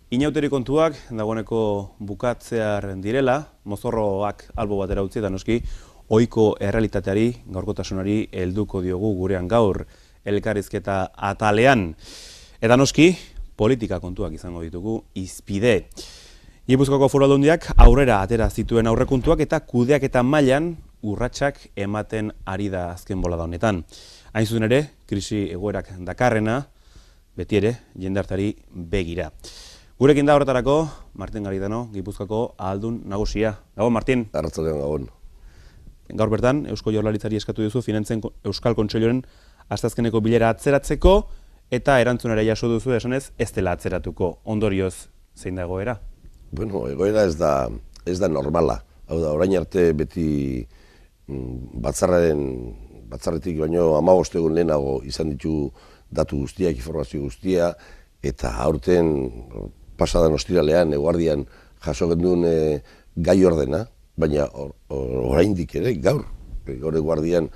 Inauteri kontuak dagoeneko bukatzear direla, mozorroak albo batera utzi eta noski ohiko errealitateari, gaurkotasunari helduko diogu gurean gaur elkarrizketa atalean. Eta noski, politika kontuak izango ditugu hizpide. Gipuzkoako Foru Aldundiak aurrera atera zituen aurrekontuak eta kudeaketa mailan urratsak ematen ari da azken bolada honetan. Hain zuzen ere, krisi egoerak dakarrena, beti ere, jendartari begira. Gurekin da horretarako, Martin Garitano, Gipuzkoako Ahaldun Nagusia. Gabon, Martin. Arratsaldeon, gabon. Gaur bertan, Eusko Jaurlaritzari eskatu duzu Finantzen Euskal Kontseiluaren asteazkeneko bilera atzeratzeko eta erantzunera jaso duzu esanez ez dela atzeratuko. Ondorioz, zein da egoera? Bueno, egoera ez da normala. Hau da, orain arte beti batzarretik baino 15 egun lehenago izan ditu datu guztiak, informazio guztia, eta aurten pasadan ostiralean, eguardian jaso genduen gai ordena, baina oraindik ere gaur eguardian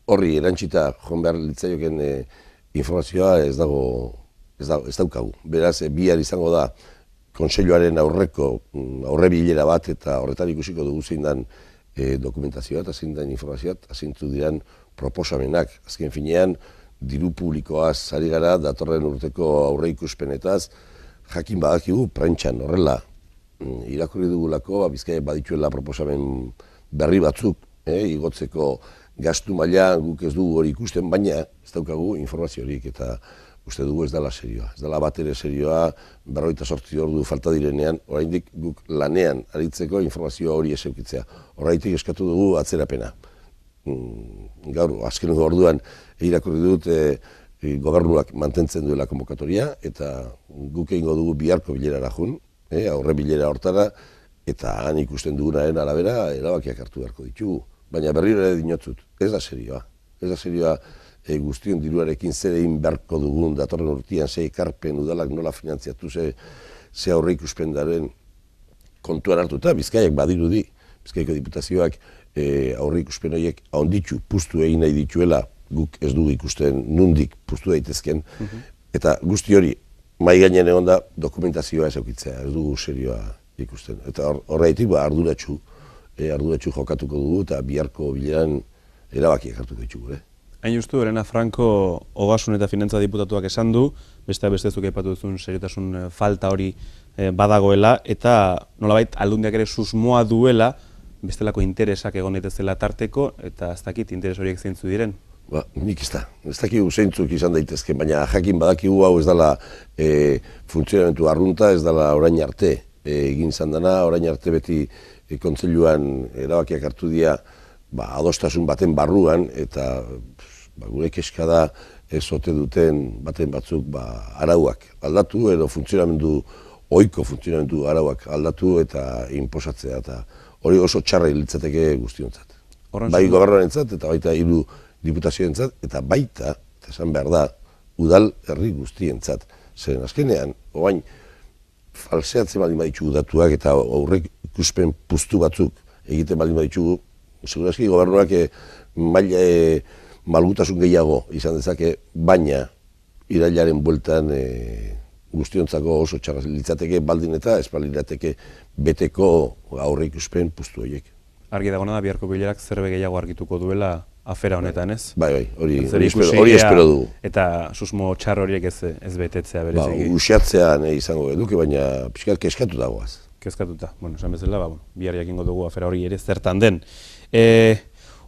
horri erantzita joan behar litzaioken informazioa ez daukagu. Beraz, bihar izango da Kontseiluaren aurre bilera bat eta horretan ikusiko dugu zein den dokumentazioa eta zein den informazioa eta zeintzu diren proposamenak. Azken finean, diru publikoaz ari gara datorren urteko aurreikuspenetaz, jakin badakigu prentsan horrela irakurri dugulako, Bizkaiak badituela proposamen berri batzuk, igotzeko gastu maila guk ez dugu hori ikusten, baina ez daukagu informaziorik eta uste dugu ez dela serioa. Ez dela bat ere serioa, 48 ordu falta direnean, oraindik guk lanean aritzeko informazioa hori ez eukitzea. Horregatik eskatu dugu atzerapena. Gaur, azkeneko orduan irakurri dut gobernuak mantentzen duela konbokatoria eta guk egingo dugu biharko bilerara jun, aurre bilera hortara, eta han ikusten dugunaren arabera erabakiak hartu beharko ditugu. Baina berriro ere dinotzut, ez da serioa. Ez da serioa guztion diruarekin zer egin beharko dugun datorren urtean, ze ekarpen udalak nola finantziatu, ze aurre ikuspendaren kontuan hartuta, Bizkaiak badirudi, Bizkaiko diputazioak aurre ikuspen horiek ahonditzu puztu egin nahi dituela, guk ez dugu ikusten nundik puztu daitezken, eta guzti hori mahai gainean egon da dokumentazioa ez eukitzea, ez dugu serioa ikusten. Eta horregatik arduratsu jokatuko dugu eta biharko bileran erabakiak hartuko ditugu. Hain justu, Elena Franco Ogasun eta Finantza diputatuak esan du, bestezuk aipatu duzun seriotasun falta hori badagoela, eta nolabait Aldundiak ere susmoa duela bestelako interesak egon daitezela tarteko, eta ez dakit interes horiek zeintzu diren. Nik ez dakigu zeintzuk izan daitezke, baina jakin badakigu hau ez dela funtzionamentu arrunta, ez dela orain arte egin izan dena, orain arte beti kontseiluan erabakiak hartu dira adostasun baten barruan, eta gure keska da ez ote duten baten batzuk arauak aldatu, edo ohiko funtzionamendu arauak aldatu eta inposatzea, eta hori oso txarra litzateke guztiontzat. Bai gobernuarentzat eta baita hiru diputazioentzat, eta baita, eta esan behar da, udal herri guztientzat. Zeren azkenean, orain falseatzen baldin baditugu datuak eta aurre ikuspen puztu batzuk egiten baldin baditugu, segurazki gobernuak malgutasun gehiago izan dezake, baina irailaren bueltan guztiontzako oso txarra litzateke baldin eta ez balirateke beteko aurre ikuspen puztu horiek. Argi dagoena da, biharko bilerak zerbe gehiago argituko duela afera honetan, ez? Bai, hori espero dugu. Eta susmo txar horiek ez betetzea bereziki. Uxatzea izango eduke, baina pixkat keskatu dagoaz. Kezkatuta, bueno, esan bezala, bihar jakingo dugu afera hori ere zertan den.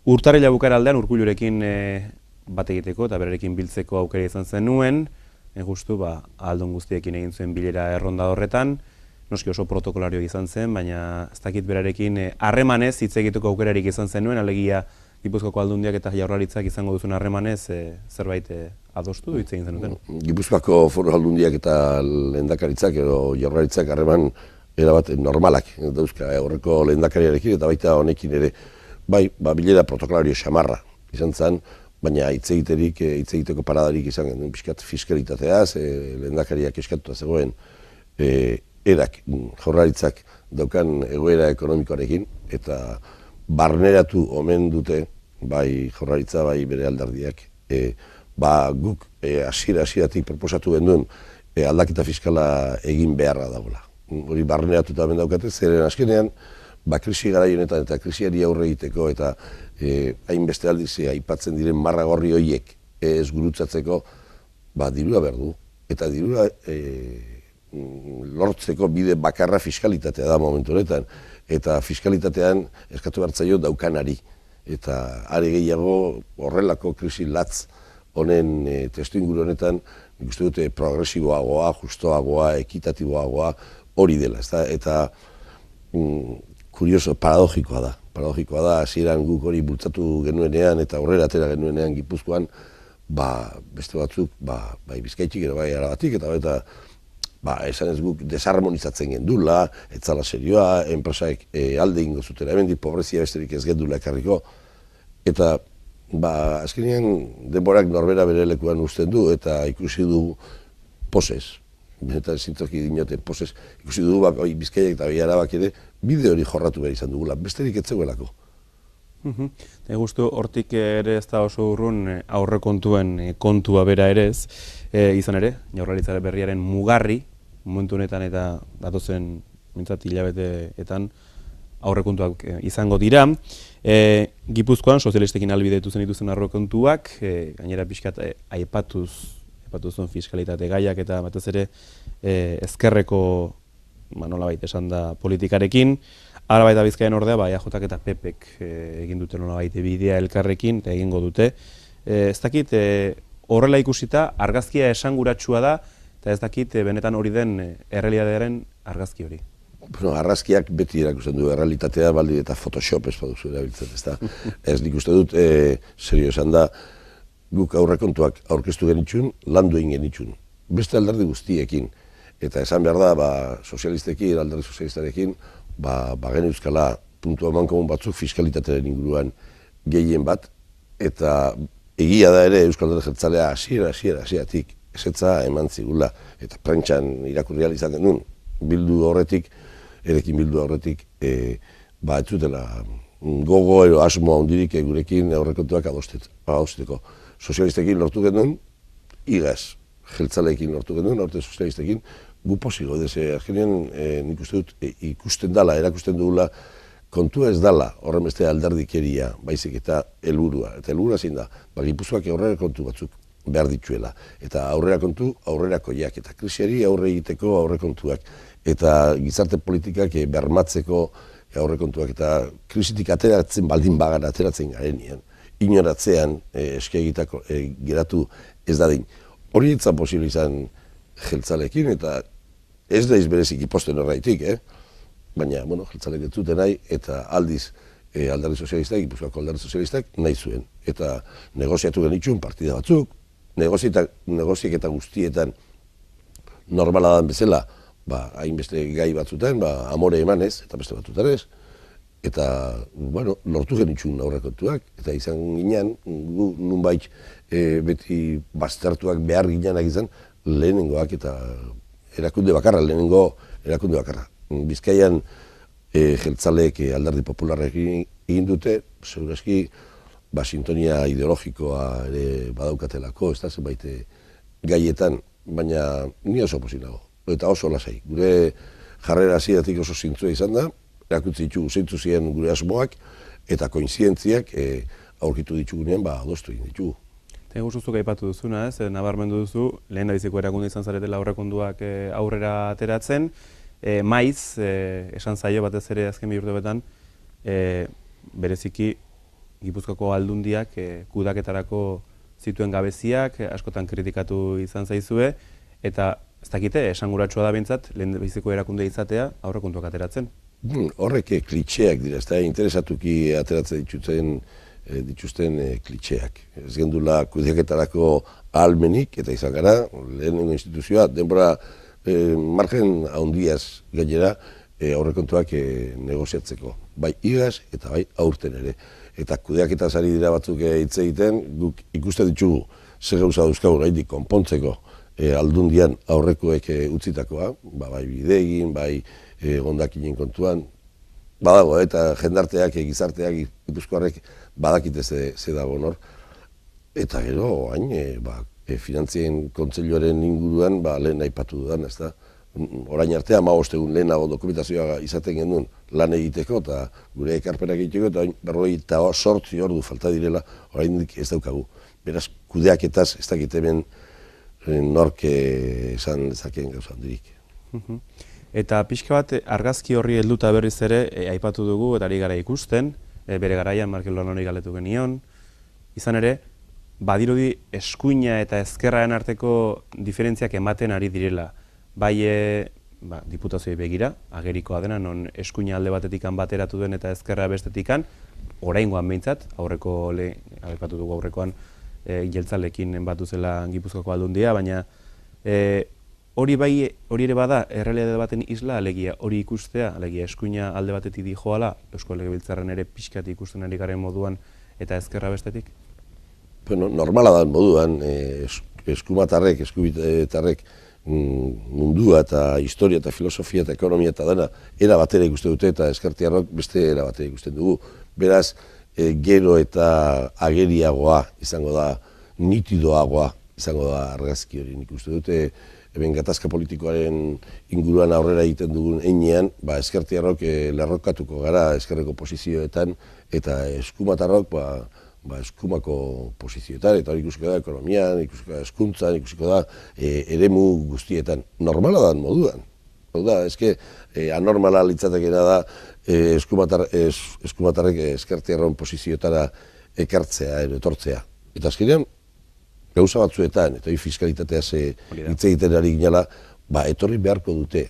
Urtarrila bukara aldean Urkullurekin bat egiteko eta berarekin biltzeko aukera izan zenuen, justu Ahaldun guztiekin egin zuen bilera erronda horretan, noski oso protokolario izan zen, baina ez dakit berarekin harremanez hitz egiteko aukerarik izan zenuen, alegia Gipuzkoako Aldundiak eta Jaurlaritzak izango duzun harremanez zerbait adostu hitz egin zenuten. Gipuzkoako Foru Aldundiak eta Lehendakaritzak edo Jaurlaritzak harreman erabat normalak dauzka horreko lehendakariarekin eta baita honekin ere. Bai, bilera protokolario xamarra izan zen, baina hitz egiteko paradarik izan genuen pixkat fiskalitateaz, lehendakariak eskatuta zegoen erak Jaurlaritzak daukan egoera ekonomikoarekin, eta barneratu omen dute, bai Jaurlaritza, bai bere alderdiak, guk hasieratik proposatu genuen aldaketa fiskala egin beharra dagoela. Hori barneatuta hemen daukate, zeren azkenean, krisi garai honetan eta krisiari aurre egiteko eta hainbeste aldiz aipatzen diren marra gorri horiek ez gurutzatzeko, dirua behar du. Eta dirua lortzeko bide bakarra fiskalitatea da momentu honetan. Eta fiskalitatean eskatu bertzaio daukanari. Eta are gehiago horrelako krisi latz honen testu inguru honetan, nik uste dute progresiboagoa, justoagoa, ekitatiboagoa hori dela. Eta kurioso, paradogikoa da. Paradogikoa da, hasieran guk hori bultzatu genuenean eta aurrera atera genuenean Gipuzkoan, beste batzuk, bai Bizkaitik ere bai Arabatik, eta esan ez guk desarmonizatzen gendula, etzala serioa, enpresaek alde ingo zutera, hemendik pobrezia besterik ez gendula ekarriko, eta azkenean denborak norbera bere lekuan uzten du, eta ikusi du posez, eta zintzoki dinote posez, ikusi du Bizkaiak eta Arabak ere, bide hori jorratu behar izan dugula, besterik ez zegoelako. Gustu hortik ere ez da oso urrun aurrekontuen kontua bera ere ez, izan ere, Jaurlaritza berriaren mugarri, momentu honetan eta datozen mintzat hilabeteetan aurrekontuak izango dira. Gipuzkoan sozialistekin ahalbidetu zen dituzten aurrekontuak, gainera pixkat aipatuzun fiskalitate gaiak eta batez ere ezkerreko nolabait esan da politikarekin. Araba eta Bizkaian ordea, EAJak eta PPek egin dute nolabait bidea elkarrekin eta egingo dute. Ez dakit, horrela ikusita argazkia esanguratsua da, eta ez dakit benetan hori den errealitatearen argazki hori. Argazkiak beti erakusten du errealitatea, baldin eta Photoshop ez baduzu erabiltzen, ez da. Ez nik uste dut, serio esan da, guk aurrekontuak aurkeztu genitxun, landu egin genitxun. Beste alderdi guztiekin. Eta esan behar da, sozialistekin, alderdi sozialistarekin, gen euskala puntu amankomun batzuk fiskalitatearen inguruan gehien bat, eta egia da ere Euskal Alderdi Jeltzalea hasieratik ezetza eman zigula, eta prentxan irakurri ahal izan genuen, erekin bildu horretik, ez zutela gogo edo asmo handirik gurekin aurrekontuak adosteko. Sozialistekin lortu genuen, igaz, jeltzaleekin lortu genuen, aurte sozialistekin, gu posigo, azkenean nik uste dut ikusten dala, erakusten dugula, kontua ez dala horren beste alderdikeria, baizik eta helburua. Eta helburua zein da, Gipuzkoak aurrera kontu batzuk behar dituela. Eta aurrera kontu, aurrerakoiak, eta krisiari aurre egiteko aurrekontuak. Eta gizarte politikak bermatzeko aurrekontuak, eta krisitik ateratzen baldin bagara ateratzen garenean, inoratzean eskegitako geratu ez dadin. Hori etzan posible izan jeltzalekin, eta ez daiz berezik iposten horreitik, baina, jeltzalek ez zuten nahi, eta aldiz alderdi sozialistak, Gipuzkoako alderdi sozialistak nahi zuen. Eta negoziatu genitxun partida batzuk, negoziaketa guztietan normala dan bezala, hainbeste gai batzutan, amore emanez, eta beste batzutan ez, eta, lortu genitxun aurrekontuak, eta izan ginen, nunbait beti baztertuak behar ginenak izan, lehenengoak eta erakunde bakarra, Bizkaian jeltzaleek alderdi popularrekin egin dute, segurazki sintonia ideologikoa ere badaukatelako, ez da zenbait gaietan, baina ni oso pozik nago, eta oso lasai. Gure jarrera hasieratik oso zintzua izan da, erakutsi ditugu zeintzu ziren gure asmoak, eta koinzidentziak aurkitu ditugunean adostu egin ditugu. Ego zuzuk aipatu duzuna, nabarmendu duzu, lehen da biziko erakunde izan zaretela aurrekonduak aurrera ateratzen, maiz, esan zaio batez ere azken bi urteetan, bereziki Gipuzkoako aldundiak kudaketarako zituen gabeziak, askotan kritikatu izan zaizue, eta ez dakite, esanguratsua da behintzat, lehen biziko erakunde izatea aurrekontuak ateratzen. Horrek klitxeak dira, ez da interesatuki ateratzen dituzten klitxeak. Ez gendula kudeaketarako ahalmenik, eta izan gara, lehenengo instituzioa, denbora margen handiaz gainera aurrekontuak negoziatzeko. Bai igaz eta bai aurten ere. Eta kudeaketaz ari dira batzuk hitz egiten, guk ikusten ditugu zer gauza dauzkagu oraindik konpontzeko aldundian aurrekoek utzitakoa, bai bidegin, bai hondakinen kontuan, badago, eta jendarteak, gizarteak, Gipuzkoarrek badakite ze dago nor. Eta gero, hain, finantzien kontseiluaren inguruan, lehen aipatu dudan, ez da. Orain arte 15 egun lehenago dokumentazioa izaten genuen lan egiteko eta gure ekarpenak egiteko, eta 48 ordu falta direla, oraindik ez daukagu. Beraz, kudeaketaz ez dakit hemen nork esan dezakeen gauza handirik. Eta pixka bat argazki horri helduta berriz ere aipatu dugu eta ari gara ikusten, bere garaian Markel Olonori galdetu genion, izan ere, badirudi eskuina eta ezkerraren arteko diferentziak ematen ari direla. Bai diputazioi begira, agerikoa dena, non eskuina alde batetikan bateratu den eta ezkerra bestetikan, oraingoan behintzat, aipatu dugu aurrekoan jeltzalekin batu zela Gipuzkoako Aldundia, baina hori ere bada errealitate baten isla, alegia hori ikustea, alegia eskuina alde batetik dijoala, Eusko Legebiltzarren ere pixkat ikusten ari garen moduan eta ezkerra bestetik? Bueno, normala da moduan, eskumatarrek, eskubitarrek mundua eta historia eta filosofia eta ekonomia eta dena era batera ikusten dute eta ezkertiarrok beste era batera ikusten dugu. Beraz, gero eta ageriagoa izango da, nitidoagoa izango da argazki hori. Nik uste dute, hemen gatazka politikoaren inguruan aurrera egiten dugun heinean, ezkertiarrok lerrokatuko gara ezkerreko posizioetan eta eskumatarrok eskumako posizioetan, eta hori ikusiko da ekonomian, ikusiko da hezkuntzan, ikusiko da eremu guztietan. Normala da moduan. Eske anormala litzatekeena da eskumatarrek ezkertiarron posizioetara ekartzea, etortzea. Eta azkenean, gauza batzuetan, eta fiskalitateaz hitz egiten ari ginela, etorri beharko dute,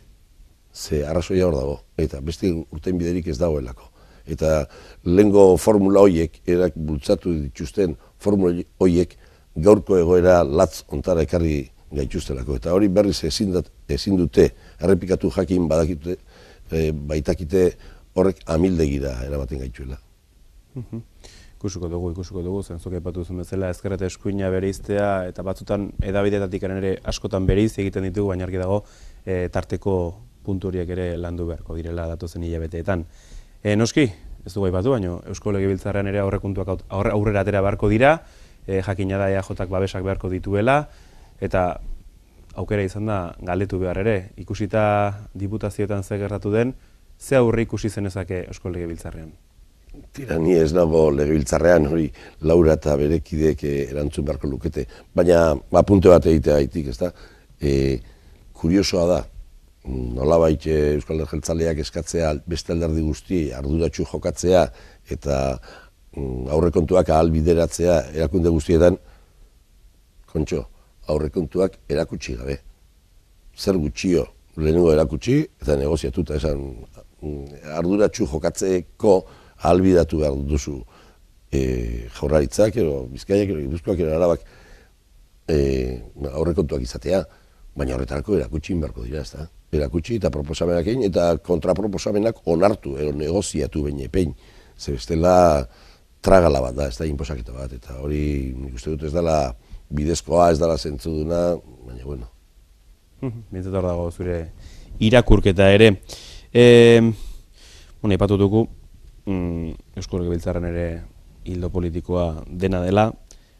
ze arrazoia hor dago, eta beste urtein biderik ez dagoelako. Eta lehengo formula horiek, erak bultzatu dituzten formula horiek, gaurko egoera latz ontara ekarri gaituztelako. Eta hori berriz ezin dute, errepikatu jakin baitakite horrek amildegira eramaten gaituela. Ikusiko dugu, zentzuk aipatu zuen bezala, ezker eta eskuina bereiztea, eta batzutan edabideetatik ere askotan bereiz egiten ditugu, baina argi dago tarteko puntu horiek ere landu beharko direla datozen hilabeteetan. Noski, ez dugu aipatu, baina Eusko Legebiltzarrean ere aurrekontuak aurrera atera beharko dira, jakina da EAJak babesak beharko dituela, eta aukera izan da galdetu behar ere, ikusita diputazioetan ze gertatu den, ze aurre ikusi zenezake Eusko Legebiltzarrean? Tira, ni ez nago Legebiltzarrean, hori Laura eta berekideek erantzun beharko lukete, baina apunte bat egitea gaitik, ez da? Kuriosoa da, nolabait Euskal Alderdi Jeltzaleak eskatzea beste alderdi guzti arduratsu jokatzea eta aurrekontuak ahalbideratzea erakunde guztietan, kontxo, aurrekontuak erakutsi gabe. Zer gutxio, lehenengo erakutsi eta negoziatuta esan arduratsu jokatzeko ahalbidatu behar duzu Jaurlaritzak, Bizkaiak, Gipuzkoak, Arabak aurrekontuak izatea, baina horretarako erakutsi beharko dira, ez da? Erakutsi eta proposamenak egin eta kontraproposamenak onartu, negoziatu behin epein. Ze bestela tragala bat da, ez da, inposaketa bat, eta hori nik uste dut ez dela bidezkoa, ez dela zentzuduna, baina bueno. Bintzat hor dago zure irakurketa ere. Aipatu dugu, Eusko Legebiltzarren ere hildo politikoa dena dela,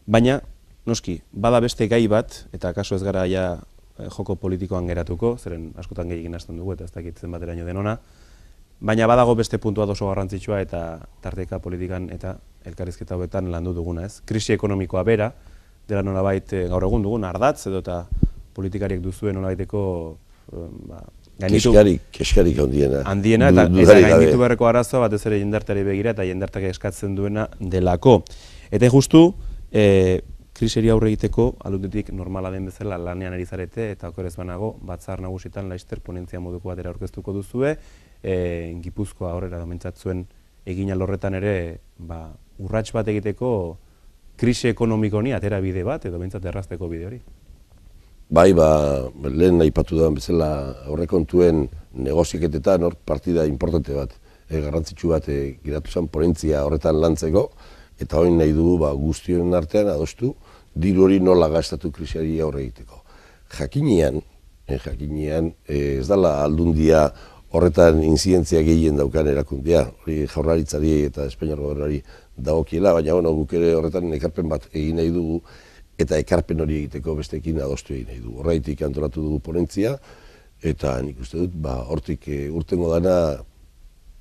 baina, noski, bada beste gai bat, eta kaso ez gara ja joko politikoan geratuko, zeren askotan gehiagin hasten dugu eta ez dakit zenbateraino denona, baina badago beste puntua oso garrantzitsua eta tarteka politikan eta elkarrizketa hauetan landu duguna, ez? Krisi ekonomikoa bera, dela nolabait gaur egun dugun ardatz edo eta politikariek duzuen nolabaiteko Keskarik handiena eta gainditu beharreko arazoa batez ere jendarteari begira eta jendarteak eskatzen duena delako. Eta justu, kriseri aurre egiteko alundetik normala den bezala lanean ari zarete eta okerez banago batzar nagusitan laister ponentzia moduko batera aurkeztuko duzue, Gipuzkoa aurrera domentzatzuen egin alorretan ere urrats bat egiteko krisi ekonomiko honi atera bide bat edo behintzat errazteko bide hori. Bai, lehen aipatu da bezala aurrekontuen negozieketetan hor partida importante bat, garrantzitsu bat geratu zen ponentzia horretan lantzeko, eta hori nahi dugu guztion artean adostu diru hori nola gastatu krisiari aurre egiteko. Jakinean ez dela aldundia horretan inzidentzia gehien daukan erakundea, hori Jaurlaritzari eta Espainiar Gobernuari dagokiela, baina guk ere horretan ekarpen bat egin nahi dugu, eta ekarpen hori egiteko besteekin adostu egin nahi du. Horregatik antolatu dugu ponentzia, eta nik uste dut, hortik urtengo dana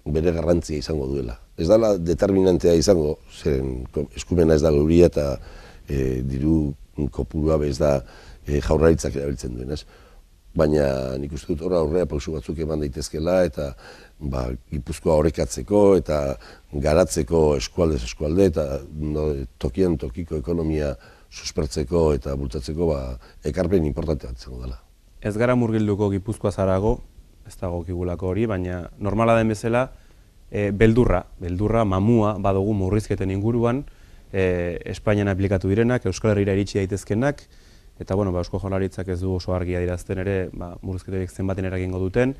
bere garrantzia izango duela. Ez dela determinantea izango, zeren eskumena ez da geuria eta diru kopurua bez da jaurlaritzak erabiltzen duen, ez? Baina nik uste dut aurrera pausu batzuk eman daitezkela eta Gipuzkoa orekatzeko eta garatzeko eskualdez eskualde eta tokian tokiko ekonomia suspertzeko eta bultzatzeko ekarpen importante bat izango dela. Ez gara murgilduko Gipuzkoa zarago, ez dago kigulako hori, baina normala den bezala beldurra, mamua badugu murrizketen inguruan, Espainian aplikatu direnak, Euskal Herrira iritsi daitezkenak, eta Eusko Jaurlaritzak ez du oso argia adierazten ere, murrizketa horiek zenbaten eragingo duten.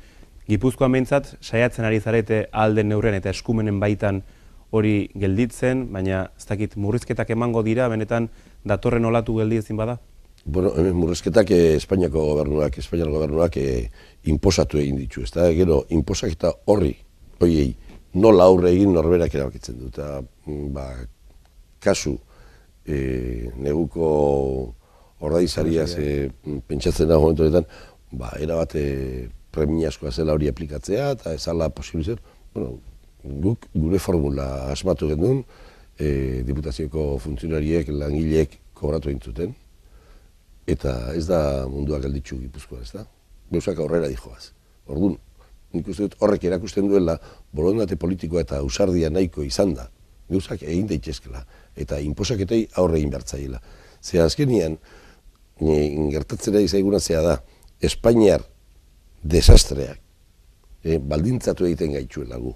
Gipuzkoan behintzat, saiatzen ari zarete alden neurren eta eskumenen baitan hori gelditzen, baina ez dakit murrizketak emango dira, benetan datorren olatu geldi ezin bada? Murrizketak Espainiako gobernuak inposatu egin ditu, ez da? Gero, inposaketa horiei nola aurre egin norberak erabakitzen du. Eta, kasu, neguko ordaizariaz pentsatzen da momentu honetan, erabat premiazkoa zela hori aplikatzea eta ezala posibilitzen. Guk gure formula asmatu gendun, diputazioko funtzionariek, langileek kobratu egin zuten, eta ez da mundua gelditzu Gipuzkoan, ez da? Gauzak aurrera dijoaz. Orduan, nik uste dut horrek erakusten duela, borondate politikoa eta ausardia nahiko izan da, gauzak egin daitezkela, eta inposaketei aurre egin bertzaiela. Zera azkenian, gertatzera izaiguna zea da, Espainiar desastreak baldintzatu egiten gaitzuela gu.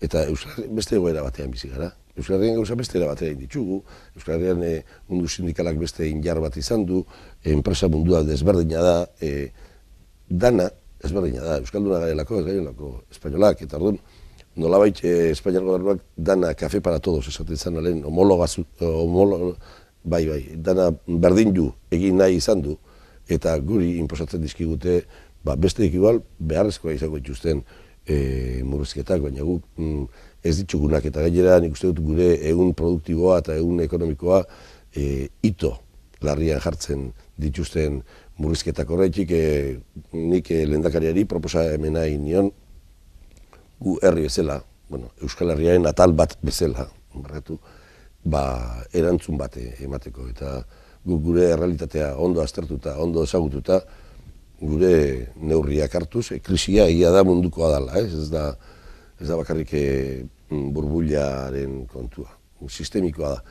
Eta Euskal beste egoera batean bizi gara. Euskal Herrian gauza beste batera egin ditugu, Euskal Herrian mundu sindikalak beste injar bat izan du, enpresa mundua desberdina da, dana desberdina da, Euskalduna garelako, ez garelako espainolak, eta orduan, nolabait Espainiar gobernuak dana kafe para todos esaten zan alen, dana berdin du egin nahi izan du, eta guri inposatzen dizkigute, besteek igual beharrezkoa izango dituzten murrizketak, baina guk ez ditugunak eta gainera nik uste dut gure ehun produktiboa eta ehun ekonomikoa ito larrian jartzen dituzten murrizketak horretik nik lehendakariari proposamena egin nion gu herri bezala, Euskal Herriaren atal bat bezala, erantzun bat emateko eta guk gure errealitatea ondo aztertuta, ondo ezagututa, gure neurriak hartuz, krisia egia da mundukoa dela, ez da bakarrik burbuilaren kontua, sistemikoa da.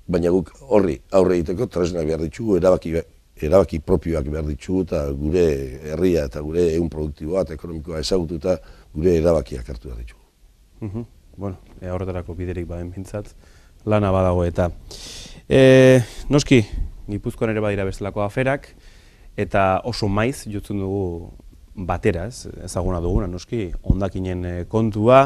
Baina guk horri aurre egiteko tresnak behar ditugu, erabaki propioak behar ditugu, eta gure herria eta gure ehun produktiboa eta ekonomikoa ezagututa gure erabakiak hartu behar ditugu. Horretarako biderik baden bintzat, lana badago eta. Noski, Gipuzkoan ere badira bezalako aferak, eta oso maiz jotzen dugu batera, ezaguna duguna, noski, hondakinen kontua,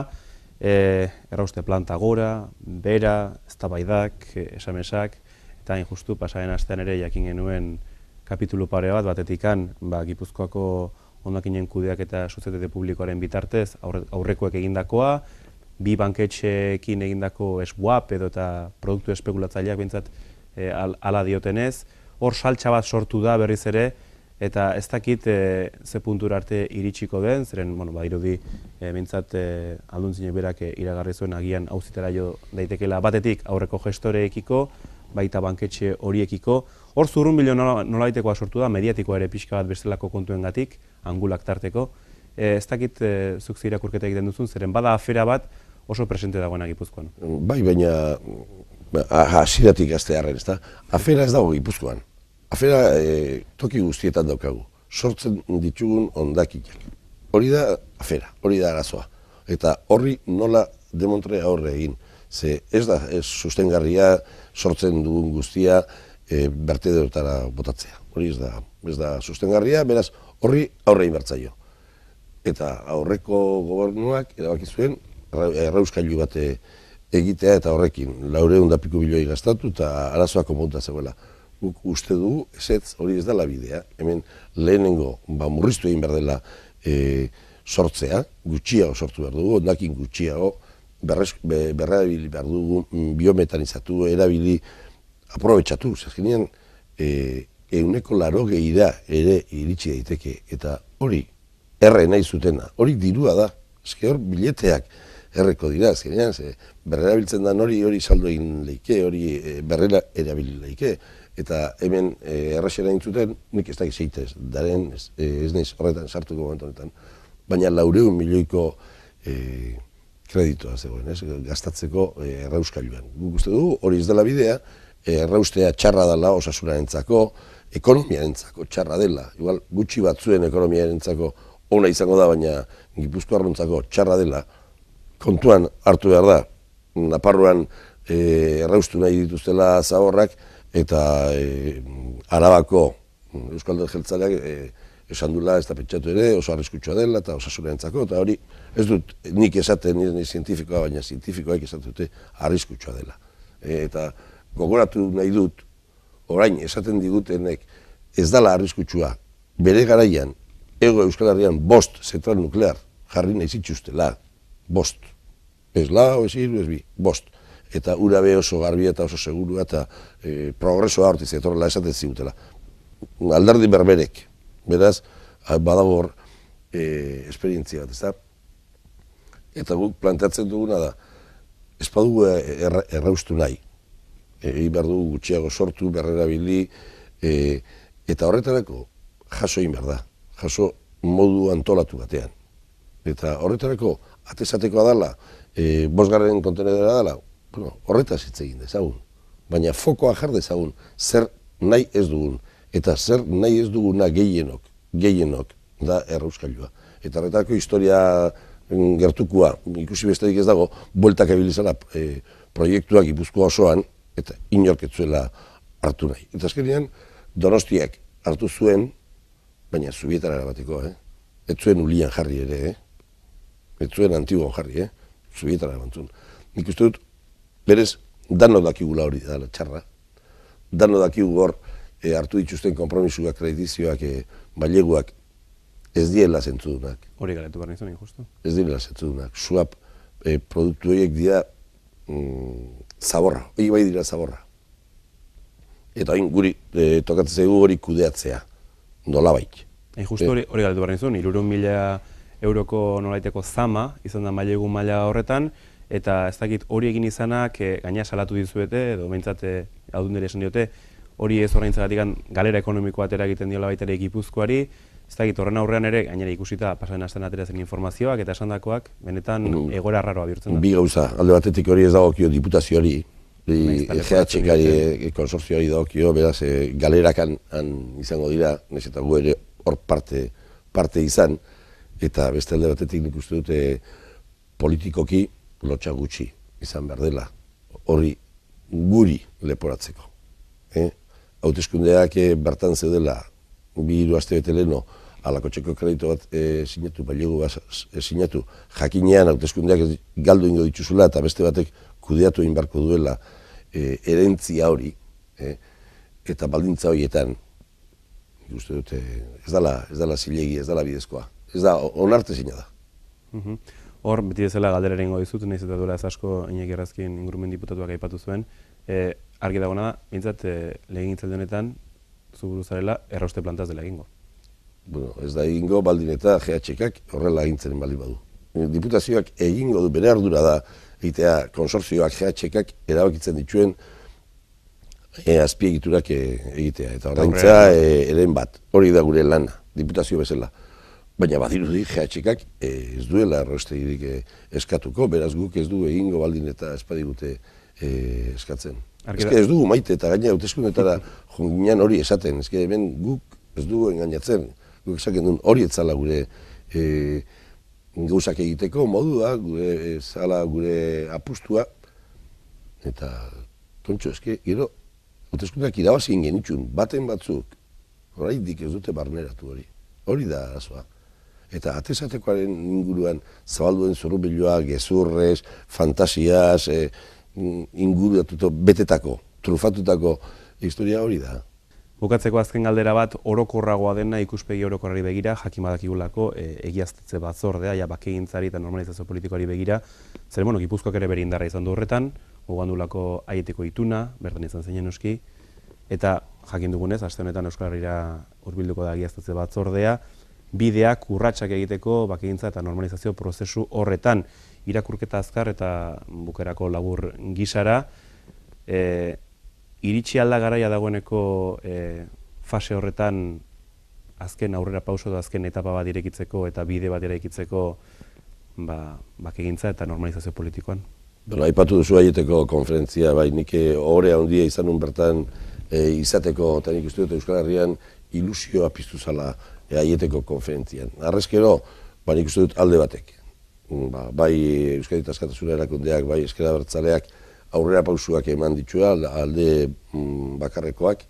errauste planta gora, bera, eztabaidak, esamesak, eta hain justu pasaren astean ere jakin genuen kapitulu pare bat, batetikan Gipuzkoako hondakinen kudeak eta soziete publikoaren bitartez aurrekoek egindakoa, bi banketxeekin egindako swap edo eta produktu espekulatzaileak bintzat ala diotenez, hor saltsa bat sortu da berriz ere, eta ez dakit ze puntura arte iritsiko den, zeren, badirudi bintzat alduntzinek berak iragarri zuen agian auzitera jo daitekela batetik aurreko gestoreekiko, baita banketxe horiekiko. Hor zurrunbilo nolabaitekoa sortu da, mediatikoa ere pixka bat bestelako kontuengatik, angulak tarteko. Ez dakit zuk irakurketa egiten duzun, zeren bada afera bat oso presente dagoena Gipuzkoan. Bai, baina hasieratik gaztearren, ez da? Afera ez dago Gipuzkoan. Afera toki guztietan daukagu. Sortzen ditugun hondakinak. Hori da afera, hori da arazoa. Eta horri nola demontre aurre egin. Ze ez da sustengarria sortzen dugun guztia bertederotara botatzea. Hori ez da sustengarria, beraz horri aurre egin bertzaio. Eta aurreko gobernuak erabaki zuen errauskailu bat egitea eta horrekin 400 milioi gastatu eta arazoa konponta zegoela. Guk uste dugu, hori ez dela bidea. Hemen lehenengo murriztu egin behar dela sortzea, gutxiago sortu behar dugu, hondakin gutxiago, berrabili behar dugu, biometanizatu, erabili, aprobetxatu. Zazkenean, €180 ere iritsi daiteke, eta hori erre nahi zutena, hori dirua da, eske hor bileteak erreko dira, azkenean, berrerabiltzen da hori saldo egin leike, hori berrera erabili leike, eta hemen erraxera intzuten, nik ez dakiz eitez, daren ez naiz horretan sartuko momentu honetan, baina 400 milioiko kreditoa zegoen, gastatzeko errauskailuan. Guk uste dugu, hori ez dela bidea, erraustea txarra dela osasunarentzako, ekonomiarentzako txarra dela, igual gutxi batzuen ekonomiarentzako ona izango da, baina Gipuzkoarrontzako txarra dela, kontuan hartu behar da, Nafarroan erraustu nahi dituztela zaborrak, eta Arabako Euskaltel Jeltzaleak esan dula, ez da pentsatu ere, oso arriskutsua dela, eta osasunarentzako, eta hori ez dut nik esaten nire zientifikoa, baina zientifikoak esaten dute arriskutsua dela. Eta gogoratu nahi dut, orain esaten digutenek ez dala arriskutsua, bere garaian, Ego Euskal Herrian 5 zentral nuklear jarri nahi zituztela, 5. Ez lau, ez hiru, ez bi, 5. Eta ura be oso garbia eta oso segurua eta progresoa hortiz etorrela esaten zigutela. Alderdi berberek, beraz, badago hor esperientzia bat, ezta? Eta guk planteatzen duguna da, ez badugu erraustu nahi, behar dugu gutxiago sortu, berrerabili, eta horretarako jaso egin behar da, jaso modu antolatu batean. Eta horretarako atesatekoa dela, 5. kontenedera dela, horretaz hitz egin dezagun, baina fokoa jar dezagun zer nahi ez dugun, eta zer nahi ez duguna gehienok da errauskailua. Eta horretarako historia gertukua, ikusi besterik ez dago, bueltak ebilizala proiektuak Gipuzkoa osoan, eta inork ez zuela hartu nahi. Eta azkenean, Donostiak hartu zuen, baina Zubietara erabateko, ez zuen Ulian jarri ere, ez zuen Antiguan jarri, Zubietara erabatun. Nik uste dut, berez, dano dakigula hori da, txarra, dano dakigu hor hartu dituzten konpromisuak, kredizioak, baileguak, ez diela zentzudunak. Hori galetu behar nizun, justu? Ez diela zentzudunak. Suap produktu horiek dira zaborra, hori bai dira zaborra. Eta hain guri tokatzen zaigu hori kudeatzea, nolabait. Justu hori galetu behar nizun, 300.000 euroko nolaiteko zama, izan da mailegu maila horretan, eta ez dakit hori egin izanak gaina salatu dizuete, edo behintzat adundere esan diote, hori ez horreintzagatik galera ekonomikoa atera egiten diola baita ere Gipuzkoari, ez dakit horren aurrean ere, gainera ikusita pasaren astean atera zen informazioak eta esandakoak, benetan egoera arraroa bihurtzen da. Bi gauza, alde batetik hori ez dagokio diputazioari, GHK konsortzioari dagokio, beraz galerakan izango dira, nez eta gu ere hor parte izan, eta beste alde batetik nik uste dute politikoki lotxa gutxi izan behar dela, hori guri leporatzeko. Hauteskundeak bertan zeudela, 2 aste bete leheno, alakotxeko kredito bat sinatu, bailegu bat sinatu, jakinean hauteskundeak galdu ingo dituzula eta beste batek kudeatu egin beharko duela erentzia hori, eta baldintza horietan, uste dute, ez dela zilegi, ez dela bidezkoa, ez da, onartezina da. Hor, beti bezala galdera egingo dizut, nahiz eta duela ez asko Iñaki Errazkin ingurumen diputatuak aipatu zuen, argi dagoena da, behintzat legegintzaldi honetan, zu buru zarela, errauste plantaz dela egingo. Bueno, ez da egingo baldin eta GHK horrela egintzen baldin badu. Diputazioak egingo du, bere ardura da, egitea konsortzioak GHK erabakitzen dituen azpiegiturak egitea. Eta ordaintza eren bat, hori da gure lana, diputazio bezala. Baina badirudi GHK ez duela erraustegirik eskatuko, beraz guk ez du egingo baldin eta espadigute eskatzen. Ez dugu maite eta gaina hauteskundetara jonginan hori esaten, hemen guk ez dugu engainatzen, guk esaken duen hori etzala gure gauzak egiteko modua, gure apustua, eta tontxo, gero hauteskundeak irabazi ingen itxun, baten batzuk, oraindik ez dute barneratu hori da arazoa. Eta atesatekoaren inguruan zabalduen zorubiloa, gezurrez, fantasiaz, inguratuto, betetako, trufatutako historia hori da. Bukatzeko azken galdera bat, orokorragoa dena ikuspegi orokorrari begira, jakin badakigulako egiaztatze batzordea, bakegintzari eta normalizazio politikoari begira, zer, Gipuzkoak ere bere indarra izan du horretan, gogandulako aieteko ituna, bertan izan zeinen noski, eta jakin dugunez, aste honetan Euskal Herrira hurbilduko da egiaztatze batzordea, bideak urratsak egiteko bakegintza eta normalizazio prozesu horretan, irakurketa azkar eta bukerako labur gisara, iritsi alda garaia dagoeneko fase horretan azken aurrera pauso da azken etapa bat irekitzeko eta bide bat irekitzeko bakegintza eta normalizazio politikoan. Aipatu duzu Aieteko konferentzia, bai, nik ohorea handia izanun bertan izateko, eta nik uste dut Euskal Herrian ilusioa piztu zala Aieteko konferentzian. Arrezkero, nik uste dut alde batek. Bai Euskadi Askatasuna Erakundeak, bai Ezker Abertzaleak aurrera pausuak eman ditua, alde bakarrekoak,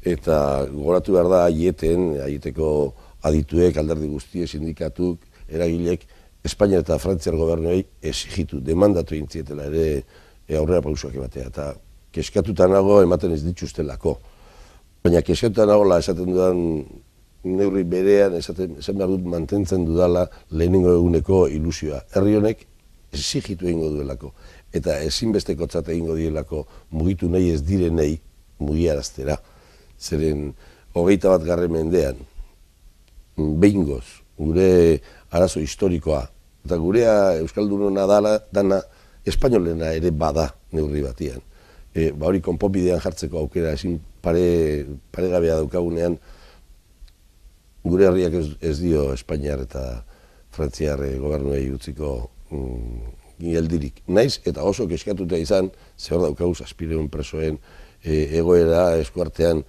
eta gogoratu behar da Aieteko adituek, alderdi guztiek, sindikatuk, eragilek, Espainia eta Frantziar gobernuei exigitu, demandatu intzietela ere aurrera pausuak ematea, eta keskatuta nago ematen ez dituztelako. Baina keskatuta nagola esaten dudan neurri berean, esan behar dut mantentzen dudala lehenengo eguneko ilusioa. Herri honek exigitu egingo duelako, eta ezinbestekotzat egingo dielako mugitu nahi ez direnei mugiaraztera. Zeren 21. mendean, behingoz, gure arazo historikoa, eta gurea Euskaldunona dana espainolena ere bada neurri batian. Hori konponbidean jartzeko aukera ezin paregabea daukagunean, gure herriak ez dio Espainiar eta Frantziar gobernuei utziko geldirik. Naiz eta oso keskatuta izan, zer daukagu 700 presoen egoera eskuartean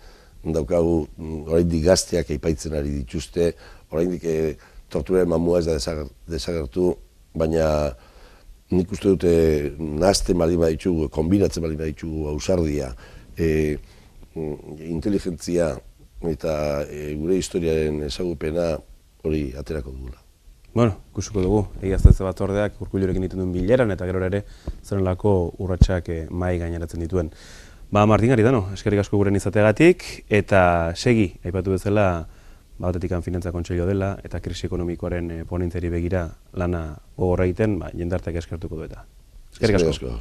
daukagu oraindik gazteak epaitzen ari dituzte, oraindik torturaren mamua ez da desagertu, baina nik uste dute nahazten baldin baditugu, kombinatzen baldin baditugu ausardia, inteligentzia eta gure historiaren ezagupena hori aterako dugula. Bueno, ikusiko dugu, egiaztatze batzordeak Urkullurekin egiten duen bileran eta gero ere zerenlako urratsak mahai gaineratzen dituen. Martin Garitano, eskerrik asko guren izateagatik, eta segi, aipatu bezala, batetik finantza kontseilua dela eta krisi ekonomikoaren ponentzari begira lana gogorra egiten, jendarteak eskertuko du eta. Eskerrik asko.